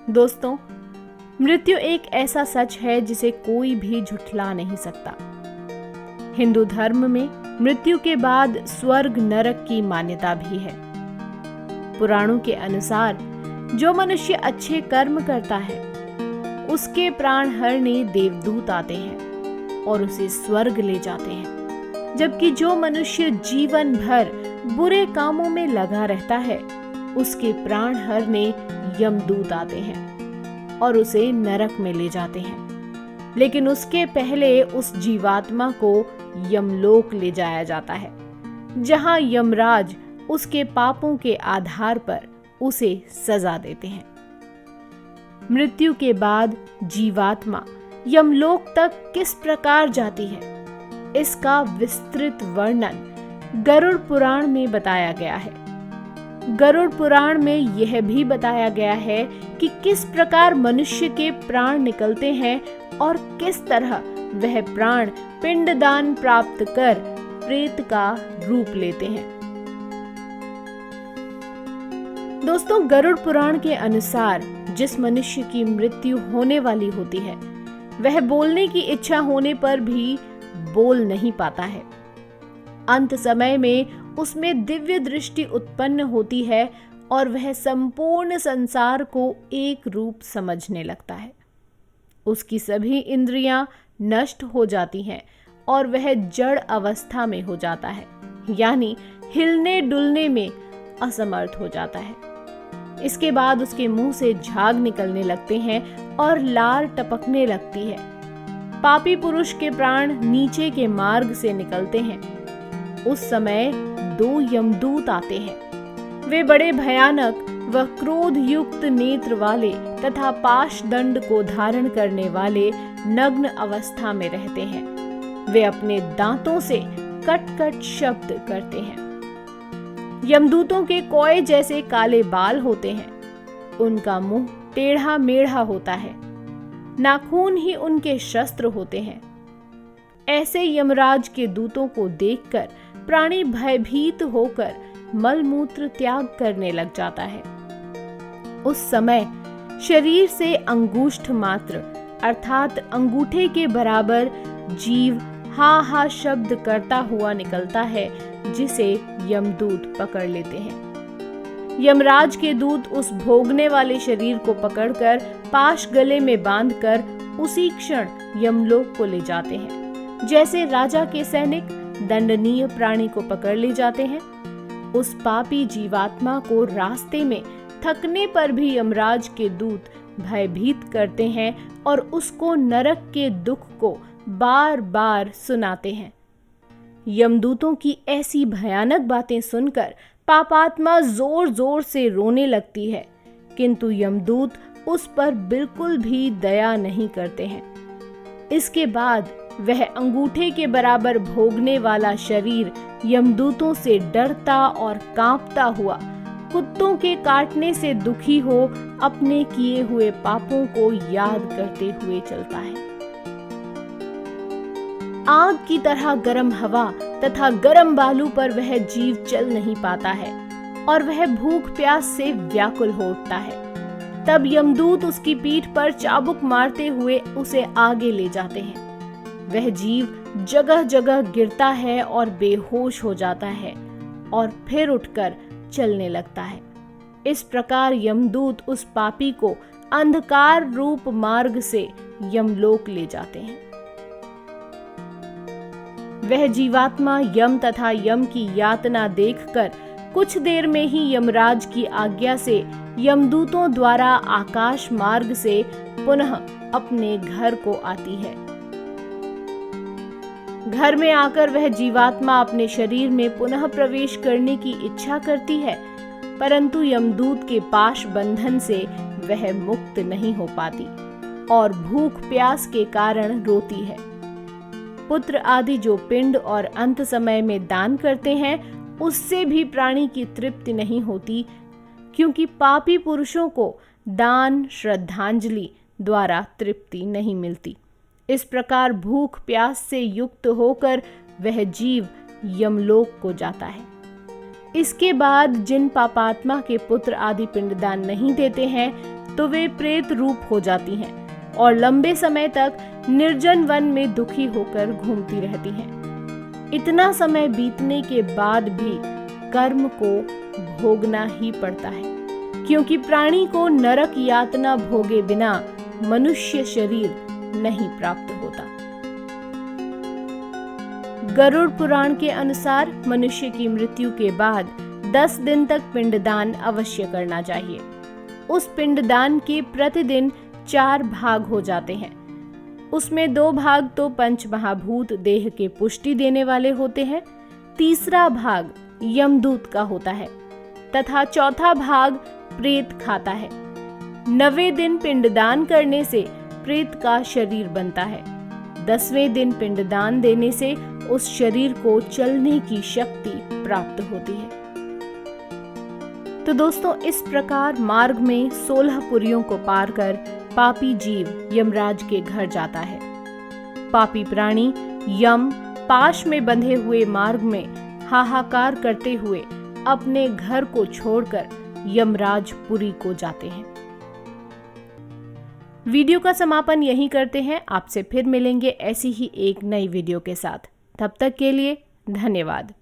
दोस्तों, मृत्यु एक ऐसा सच है जिसे कोई भी झुठला नहीं सकता। हिंदू धर्म में मृत्यु के बाद स्वर्ग नरक की मान्यता भी है। पुराणों के अनुसार जो मनुष्य अच्छे कर्म करता है उसके प्राण हरने देवदूत आते हैं और उसे स्वर्ग ले जाते हैं, जबकि जो मनुष्य जीवन भर बुरे कामों में लगा रहता है उसके प्राण हरने यमदूत आते हैं और उसे नरक में ले जाते हैं। लेकिन उसके पहले उस जीवात्मा को यमलोक ले जाया जाता है, जहां यमराज उसके पापों के आधार पर उसे सजा देते हैं। मृत्यु के बाद जीवात्मा यमलोक तक किस प्रकार जाती है, इसका विस्तृत वर्णन गरुड़ पुराण में बताया गया है। गरुड़ पुराण में यह भी बताया गया है कि किस प्रकार मनुष्य के प्राण निकलते हैं और किस तरह वह प्राण पिंडदान प्राप्त कर प्रेत का रूप लेते हैं। दोस्तों, गरुड़ पुराण के अनुसार जिस मनुष्य की मृत्यु होने वाली होती है वह बोलने की इच्छा होने पर भी बोल नहीं पाता है। अंत समय में उसमें दिव्य दृष्टि उत्पन्न होती है और वह संपूर्ण संसार को एक रूप समझने लगता है। उसकी सभी इंद्रियां नष्ट हो जाती हैं और वह जड़ अवस्था में हो जाता है, यानी हिलने डुलने में असमर्थ हो जाता है। इसके बाद उसके मुंह से झाग निकलने लगते हैं और लार टपकने लगती है। पापी पुरुष के प्राण नीचे के मार्ग से निकलते हैं। उस समय 2 यमदूत आते हैं। वे बड़े भयानक व क्रोध युक्त नेत्र वाले तथा पाश दंड को धारण करने वाले नग्न अवस्था में रहते हैं। वे अपने दांतों से कट कट शब्द करते हैं। यमदूतों के कोए जैसे काले बाल होते हैं। उनका मुंह टेढ़ा मेढ़ा होता है। नाखून ही उनके शस्त्र होते हैं। ऐसे यमराज के दूतों को देखकर प्राणी भयभीत होकर मलमूत्र त्याग करने लग जाता है। उस समय शरीर से अंगुष्ठ मात्र अर्थात अंगूठे के बराबर जीव हा हा शब्द करता हुआ निकलता है, जिसे यमदूत पकड़ लेते हैं। यमराज के दूत उस भोगने वाले शरीर को पकड़कर पाश गले में बांधकर उसी क्षण यमलोक को ले जाते हैं। जैसे राजा के सैनिक दंडनीय प्राणी को पकड़ ले जाते हैं, उस पापी जीवात्मा को रास्ते में थकने पर भी यमराज के दूत भयभीत करते हैं और उसको नरक के दुख को बार बार सुनाते हैं। यमदूतों की ऐसी भयानक बातें सुनकर पापात्मा जोर जोर से रोने लगती है, किंतु यमदूत उस पर बिल्कुल भी दया नहीं करते हैं। इसके बाद वह अंगूठे के बराबर भोगने वाला शरीर यमदूतों से डरता और कांपता हुआ कुत्तों के काटने से दुखी हो अपने किए हुए पापों को याद करते हुए चलता है। आग की तरह गर्म हवा तथा गर्म बालू पर वह जीव चल नहीं पाता है और वह भूख प्यास से व्याकुल हो उठता है। तब यमदूत उसकी पीठ पर चाबुक मारते हुए उसे आगे ले जाते हैं। वह जीव जगह जगह गिरता है और बेहोश हो जाता है और फिर उठकर चलने लगता है। इस प्रकार यमदूत उस पापी को अंधकार रूप मार्ग से यमलोक ले जाते हैं। वह जीवात्मा यम तथा यम की यातना देखकर कुछ देर में ही यमराज की आज्ञा से यमदूतों द्वारा आकाश मार्ग से पुनः अपने घर को आती है। घर में आकर वह जीवात्मा अपने शरीर में पुनः प्रवेश करने की इच्छा करती है, परंतु यमदूत के पाश बंधन से वह मुक्त नहीं हो पाती और भूख प्यास के कारण रोती है। पुत्र आदि जो पिंड और अंत समय में दान करते हैं, उससे भी प्राणी की तृप्ति नहीं होती, क्योंकि पापी पुरुषों को दान श्रद्धांजलि द्वारा तृप्ति नहीं मिलती। इस प्रकार भूख प्यास से युक्त होकर वह जीव यमलोक को जाता है। इसके बाद जिन पापात्मा के पुत्र आदि पिंडदान नहीं देते हैं, तो वे प्रेत रूप हो जाती हैं और लंबे समय तक निर्जन वन में दुखी होकर घूमती रहती हैं। इतना समय बीतने के बाद भी कर्म को भोगना ही पड़ता है, क्योंकि प्राणी को नरक यातना भोगे बिना मनुष्य शरीर नहीं प्राप्त होता। गरुड़ पुराण के अनुसार मनुष्य की मृत्यु के बाद 10 दिन तक पिंडदान अवश्य करना चाहिए। उस पिंडदान के प्रतिदिन 4 भाग हो जाते हैं। उसमें 2 भाग तो पंच महाभूत देह के पुष्टि देने वाले होते हैं, तीसरा भाग यमदूत का होता है तथा चौथा भाग प्रेत खाता है। 9वें दिन पिंडदान करने से प्रेत का शरीर बनता है। 10वें दिन पिंडदान देने से उस शरीर को चलने की शक्ति प्राप्त होती है। तो दोस्तों, इस प्रकार मार्ग में 16 पुरियों को पार कर पापी जीव यमराज के घर जाता है। पापी प्राणी यम पाश में बंधे हुए मार्ग में हाहाकार करते हुए अपने घर को छोड़कर यमराज पुरी को जाते हैं। वीडियो का समापन यहीं करते हैं। आपसे फिर मिलेंगे ऐसी ही एक नई वीडियो के साथ। तब तक के लिए धन्यवाद।